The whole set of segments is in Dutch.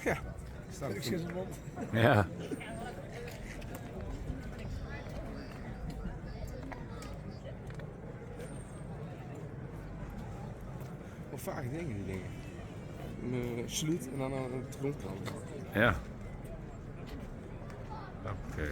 Ja, staat niks in zijn mond. Ja. Wel vage dingen, die dingen. Een sluit en dan aan het grondkant. Ja. Oké.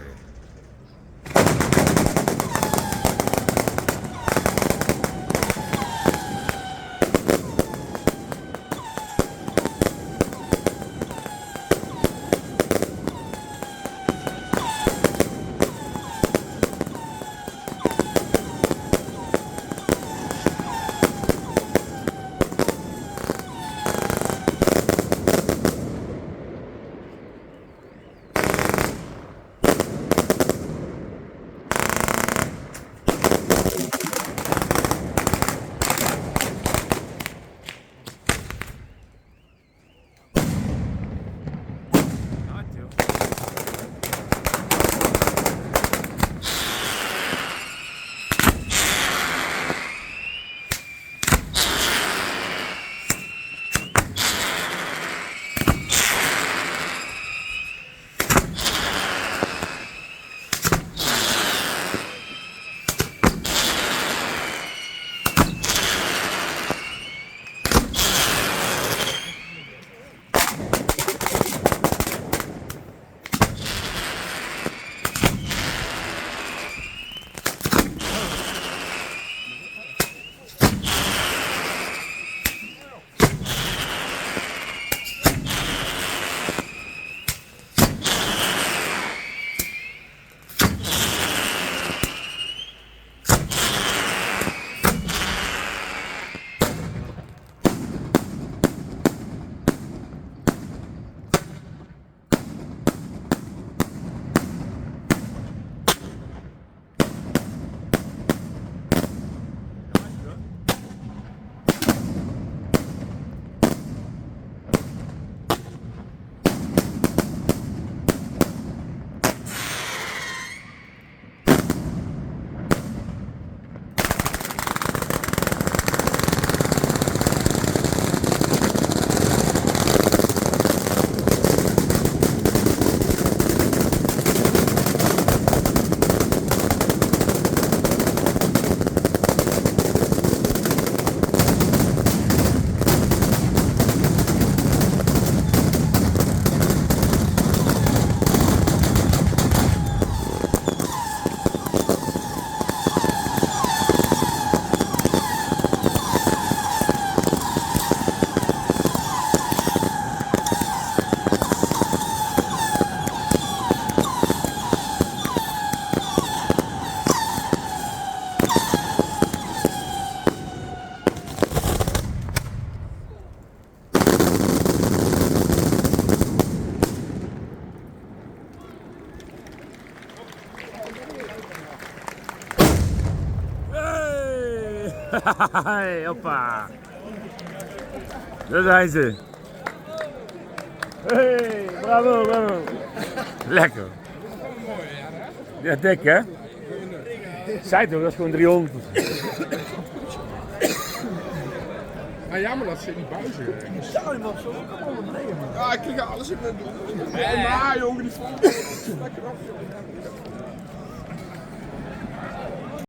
Hey, hoppa. Daar zijn ze. Hey, bravo, bravo. Lekker. Ja, dik hè? Zij toch, dat is gewoon 300. Maar jammer dat ze niet buizen. Stel je maar zo, kom op beneden man. Ja, ik kreeg alles in mijn doen. Maar jongen, die vond lekker af.